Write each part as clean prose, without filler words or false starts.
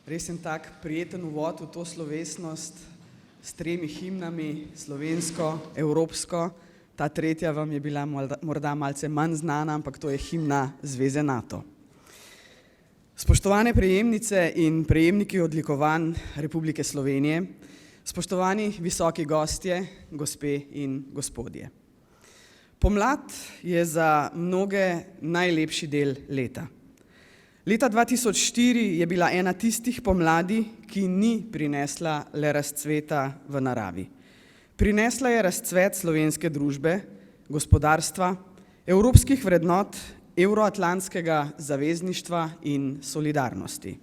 Res en tak prijeten uvod v to slovesnost s 3 himnami, slovensko, evropsko. Ta tretja vam je bila morda malce manj znana, ampak to je himna Zveze NATO. Spoštovane prejemnice in prejemniki odlikovanj Republike Slovenije, spoštovani visoki gostje, gospe in gospodje. Pomlad je za mnoge najlepši del leta. Leta 2004 je bila ena tistih pomladi, ki ni prinesla le razcveta v naravi. Prinesla je razcvet slovenske družbe, gospodarstva, evropskih vrednot, evroatlantskega zavezništva in solidarnosti.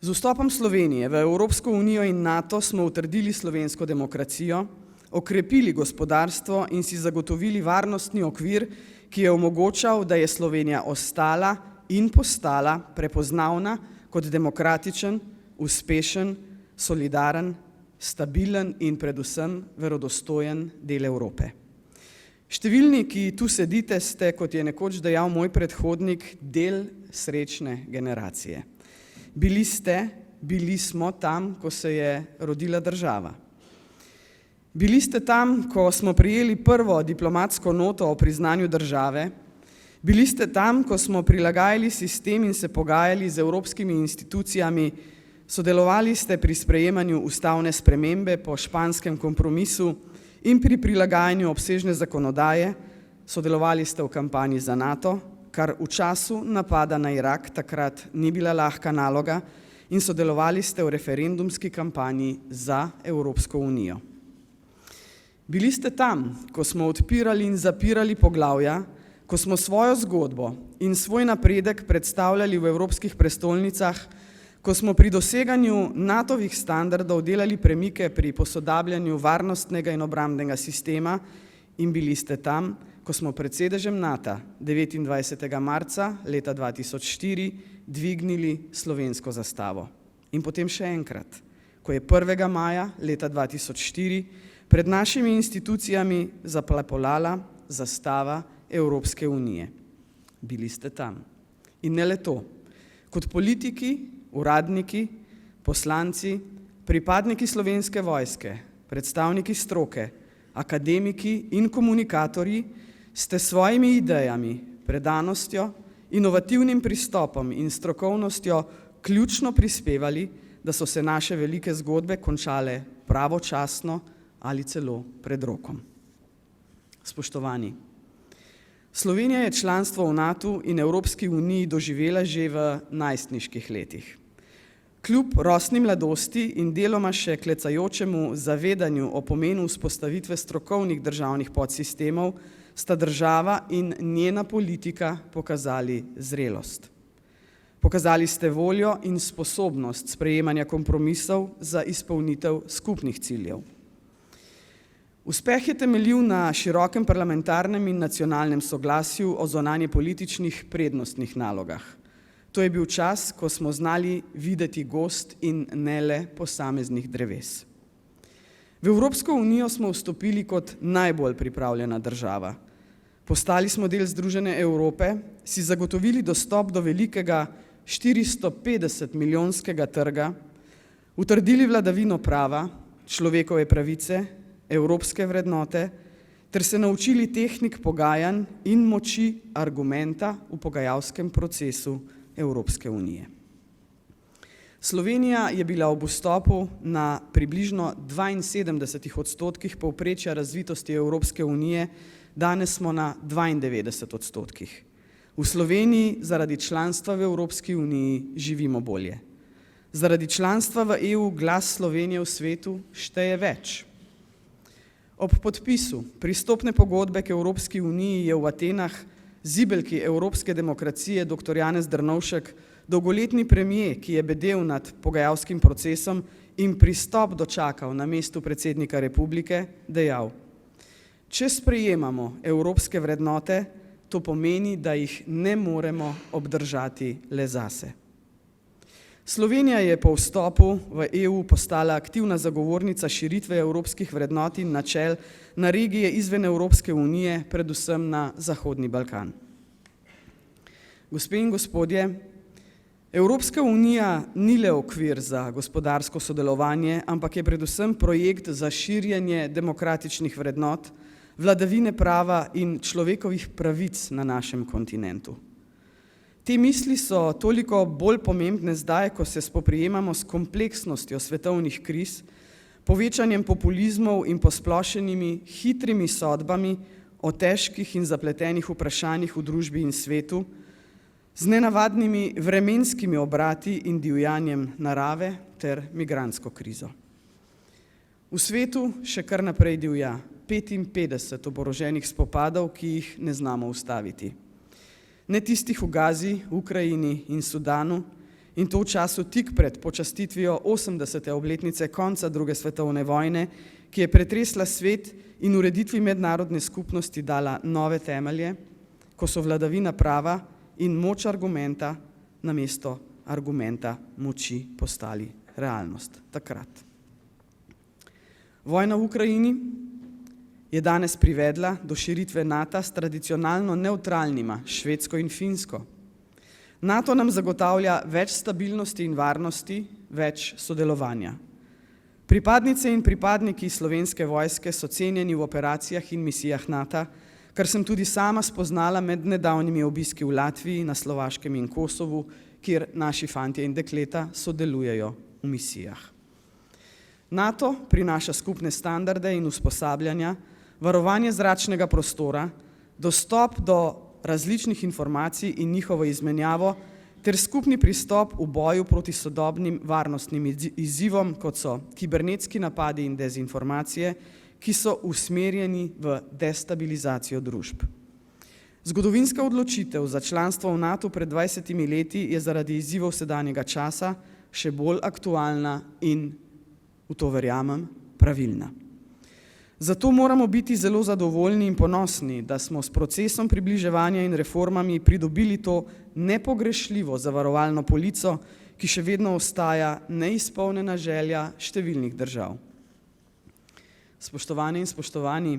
Z vstopom Slovenije v Evropsko unijo in NATO smo utrdili slovensko demokracijo, okrepili gospodarstvo in si zagotovili varnostni okvir, ki je omogočal, da je Slovenija ostala in postala prepoznavna kot demokratičen, uspešen, solidaren, stabilen in predvsem verodostojen del Evrope. Številni, ki tu sedite, ste, kot je nekoč dejal moj predhodnik, del srečne generacije. Bili smo tam, ko se je rodila država. Bili ste tam, ko smo prejeli prvo diplomatsko noto o priznanju države. Bili ste tam, ko smo prilagajali sistem in se pogajali z evropskimi institucijami, sodelovali ste pri sprejemanju ustavne spremembe po španskem kompromisu in pri prilagajanju obsežne zakonodaje, sodelovali ste v kampanji za NATO, kar v času napada na Irak takrat ni bila lahka naloga, in sodelovali ste v referendumski kampanji za Evropsko unijo. Bili ste tam, ko smo odpirali in zapirali poglavja, ko smo svojo zgodbo in svoj napredek predstavljali v evropskih prestolnicah, ko smo pri doseganju NATO-vih standardov delali premike pri posodabljanju varnostnega in obrambnega sistema, in bili ste tam, ko smo pred sedežem NATO 29. marca leta 2004 dvignili slovensko zastavo. In potem še enkrat, ko je 1. maja leta 2004 pred našimi institucijami zaplapolala zastava Evropske unije. Bili ste tam. In ne le to. Kot politiki, uradniki, poslanci, pripadniki Slovenske vojske, predstavniki stroke, akademiki in komunikatorji ste s svojimi idejami, predanostjo, inovativnim pristopom in strokovnostjo ključno prispevali, da so se naše velike zgodbe končale pravočasno ali celo pred rokom. Spoštovani, Slovenija je članstvo v NATO in Evropski uniji doživela že v najstniških letih. Kljub rosni mladosti in deloma še klecajočemu zavedanju o pomenu vzpostavitve strokovnih državnih podsistemov sta država in njena politika pokazali zrelost. Pokazali ste voljo in sposobnost sprejemanja kompromisov za izpolnitev skupnih ciljev. Uspeh je temeljil na širokem parlamentarnem in nacionalnem soglasju o zunanjepolitičnih prednostnih nalogah. To je bil čas, ko smo znali videti gozd in ne le posameznih dreves. V Evropsko unijo smo vstopili kot najbolj pripravljena država. Postali smo del Združene Evrope, si zagotovili dostop do velikega 450 milijonskega trga, utrdili vladavino prava, človekove pravice, evropske vrednote, ter se naučili tehnik pogajanj in moči argumenta v pogajalskem procesu Evropske unije. Slovenija je bila ob vstopu na približno 72% povprečja razvitosti Evropske unije, danes smo na 92%. V Sloveniji zaradi članstva v Evropski uniji živimo bolje. Zaradi članstva v EU glas Slovenije v svetu šteje več. Ob podpisu pristopne pogodbe k Evropski uniji je v Atenah zibelki evropske demokracije dr. Janez Drnovšek, dolgoletni premier, ki je bedel nad pogajalskim procesom in pristop dočakal na mestu predsednika republike, dejal: Če sprejemamo evropske vrednote, to pomeni, da jih ne moremo obdržati le zase. Slovenija je po vstopu v EU postala aktivna zagovornica širitve evropskih vrednot in načel na regije izven Evropske unije, predvsem na Zahodni Balkan. Gospe in gospodje, Evropska unija ni le okvir za gospodarsko sodelovanje, ampak je predvsem projekt za širjenje demokratičnih vrednot, vladavine prava in človekovih pravic na našem kontinentu. Te misli so toliko bolj pomembne zdaj, ko se spoprijemamo s kompleksnostjo svetovnih kriz, povečanjem populizmov in posplošenimi hitrimi sodbami o težkih in zapletenih vprašanjih v družbi in svetu, z nenavadnimi vremenskimi obrati in divjanjem narave ter migrantsko krizo. V svetu še kar naprej divja 55 oboroženih spopadov, ki jih ne znamo ustaviti. Ne tistih v Gazi, Ukrajini in Sudanu, in to v času tik pred počastitvijo 80. obletnice konca druge svetovne vojne, ki je pretresla svet in ureditvi mednarodne skupnosti dala nove temelje, ko so vladavina prava in moč argumenta namesto argumenta moči postali realnost takrat. Vojna v Ukrajini je danes privedla do širitve NATO s tradicionalno nevtralnima Švedsko in Finsko. NATO nam zagotavlja več stabilnosti in varnosti, več sodelovanja. Pripadnice in pripadniki Slovenske vojske so cenjeni v operacijah in misijah NATO, kar sem tudi sama spoznala med nedavnimi obiski v Latviji, na Slovaškem in Kosovu, kjer naši fantje in dekleta sodelujejo v misijah. NATO prinaša skupne standarde in usposabljanja, varovanje zračnega prostora, dostop do različnih informacij in njihovo izmenjavo ter skupni pristop v boju proti sodobnim varnostnim izzivom, kot so kibernetski napadi in dezinformacije, ki so usmerjeni v destabilizacijo družb. Zgodovinska odločitev za članstvo v NATO pred 20 leti je zaradi izzivov sedanjega časa še bolj aktualna in, v to verjamem, pravilna. Zato moramo biti zelo zadovoljni in ponosni, da smo s procesom približevanja in reformami pridobili to nepogrešljivo zavarovalno polico, ki še vedno ostaja neizpolnjena želja številnih držav. Spoštovane in spoštovani,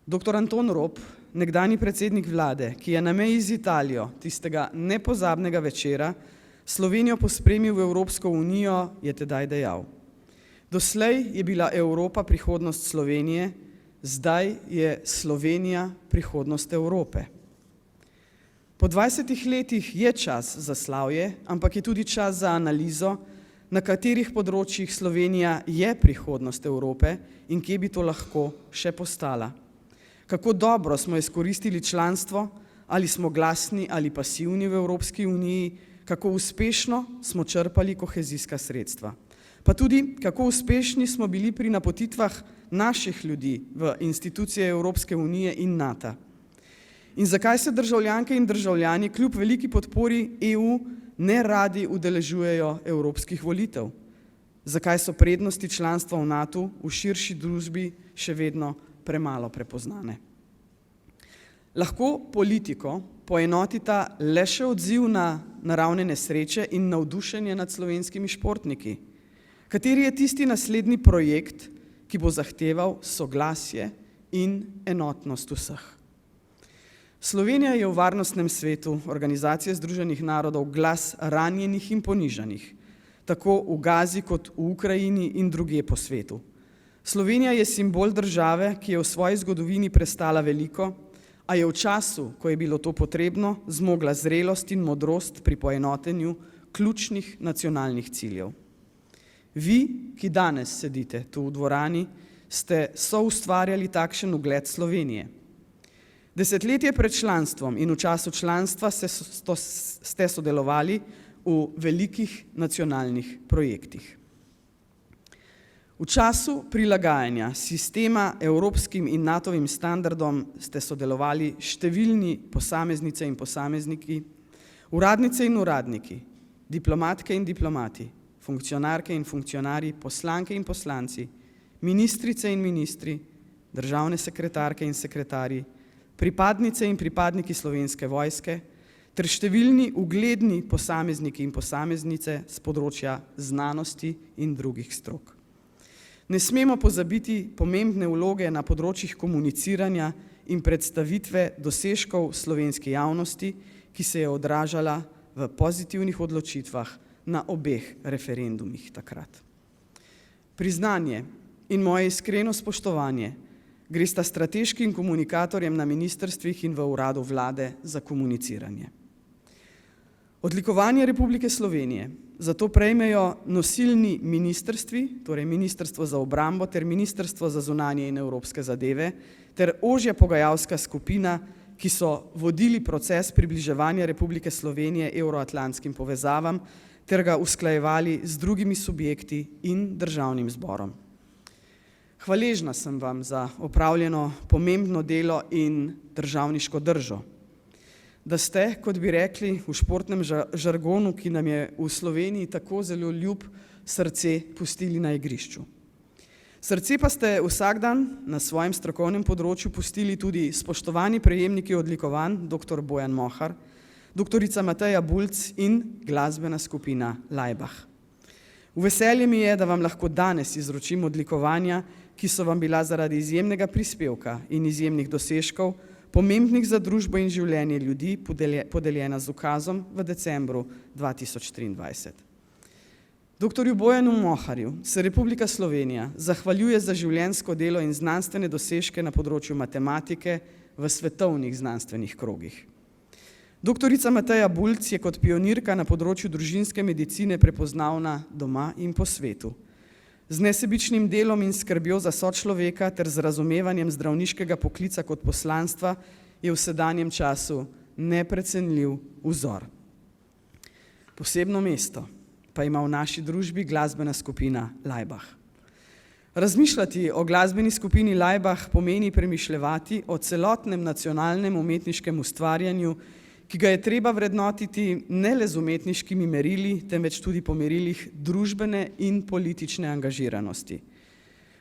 dr. Anton Rop, nekdanji predsednik vlade, ki je na meji z Italijo tistega nepozabnega večera Slovenijo pospremil v Evropsko unijo, je tedaj dejal: doslej je bila Evropa prihodnost Slovenije, zdaj je Slovenija prihodnost Evrope. Po 20 letih je čas za slavje, ampak je tudi čas za analizo, na katerih področjih Slovenija je prihodnost Evrope in kje bi to lahko še postala. Kako dobro smo izkoristili članstvo, ali smo glasni ali pasivni v Evropski uniji, kako uspešno smo črpali kohezijska sredstva. Pa tudi, kako uspešni smo bili pri napotitvah naših ljudi v institucije Evropske unije in NATO. In zakaj se državljanke in državljani kljub veliki podpori EU ne radi udeležujejo evropskih volitev? Zakaj so prednosti članstva v NATO v širši družbi še vedno premalo prepoznane? Lahko politiko poenotita le še odziv na naravne nesreče in navdušenje nad slovenskimi športniki. Kateri je tisti naslednji projekt, ki bo zahteval soglasje in enotnost vseh? Slovenija je v varnostnem svetu Organizacije združenih narodov glas ranjenih in ponižanih, tako v Gazi kot v Ukrajini in drugje po svetu. Slovenija je simbol države, ki je v svoji zgodovini prestala veliko, a je v času, ko je bilo to potrebno, zmogla zrelost in modrost pri poenotenju ključnih nacionalnih ciljev. Vi, ki danes sedite tu v dvorani, ste soustvarjali takšen ugled Slovenije. Desetletje pred članstvom in v času članstva ste sodelovali v velikih nacionalnih projektih. V času prilagajanja sistema evropskim in NATO-vim standardom ste sodelovali številni posameznice in posamezniki, uradnice in uradniki, diplomatke in diplomati, funkcionarke in funkcionarji, poslanke in poslanci, ministrice in ministri, državne sekretarke in sekretarji, pripadnice in pripadniki Slovenske vojske ter številni ugledni posamezniki in posameznice z področja znanosti in drugih strok. Ne smemo pozabiti pomembne vloge na področjih komuniciranja in predstavitve dosežkov slovenske javnosti, ki se je odražala v pozitivnih odločitvah na obeh referendumih takrat. Priznanje in moje iskreno spoštovanje gresta strateškim komunikatorjem na ministrstvih in v uradu vlade za komuniciranje. Odlikovanje Republike Slovenije zato prejmejo nosilni ministrstvi, torej Ministrstvo za obrambo ter Ministrstvo za zunanje in evropske zadeve, ter ožja pogajalska skupina, ki so vodili proces približevanja Republike Slovenije evroatlantskim povezavam ter ga usklajevali z drugimi subjekti in državnim zborom. Hvaležna sem vam za opravljeno pomembno delo in državniško držo, da ste, kot bi rekli v športnem žargonu, ki nam je v Sloveniji tako zelo ljub, srce pustili na igrišču. Srce pa ste vsak dan na svojem strokovnem področju pustili tudi spoštovani prejemniki odlikovanj dr. Bojan Mohar, doktorica Mateja Bulc in glasbena skupina Laibach. V veselje mi je, da vam lahko danes izročim odlikovanja, ki so vam bila zaradi izjemnega prispevka in izjemnih dosežkov, pomembnih za družbo in življenje ljudi, podeljena z ukazom v decembru 2023. Doktorju Bojanu Moharju se Republika Slovenija zahvaljuje za življenjsko delo in znanstvene dosežke na področju matematike v svetovnih znanstvenih krogih. Doktorica Mateja Bulc je kot pionirka na področju družinske medicine prepoznavna doma in po svetu. Z nesebičnim delom in skrbjo za sočloveka ter z razumevanjem zdravniškega poklica kot poslanstva je v sedanjem času neprecenljiv vzor. Posebno mesto pa ima v naši družbi glasbena skupina Laibach. Razmišljati o glasbeni skupini Laibach pomeni premišljevati o celotnem nacionalnem umetniškem ustvarjanju, ki ga je treba vrednotiti ne le z umetniškimi merili, temveč tudi po merilih družbene in politične angažiranosti.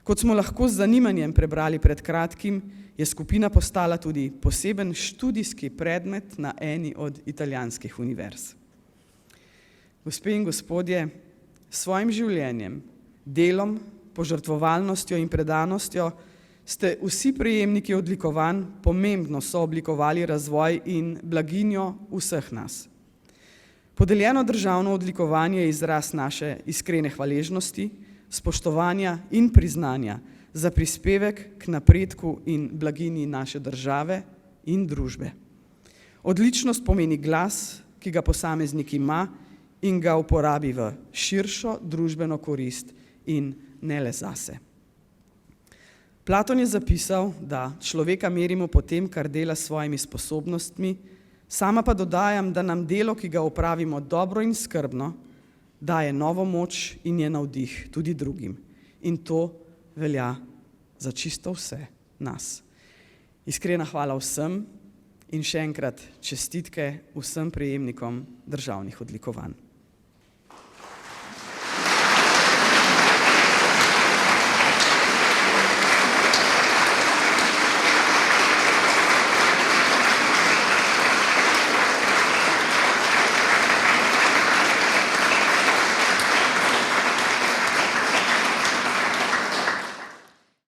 Kot smo lahko z zanimanjem prebrali pred kratkim, je skupina postala tudi poseben študijski predmet na eni od italijanskih univerz. Gospe in gospodje, s svojim življenjem, delom, požrtvovalnostjo in predanostjo ste vsi prejemniki odlikovanj pomembno sooblikovali razvoj in blaginjo vseh nas. Podeljeno državno odlikovanje je izraz naše iskrene hvaležnosti, spoštovanja in priznanja za prispevek k napredku in blaginji naše države in družbe. Odličnost pomeni glas, ki ga posameznik ima in ga uporabi v širšo družbeno korist in ne le zase. Platon je zapisal, da človeka merimo po tem, kar dela s svojimi sposobnostmi, sama pa dodajam, da nam delo, ki ga opravimo dobro in skrbno, daje novo moč in je navdih tudi drugim. In to velja za čisto vse nas. Iskrena hvala vsem in še enkrat čestitke vsem prejemnikom državnih odlikovanj.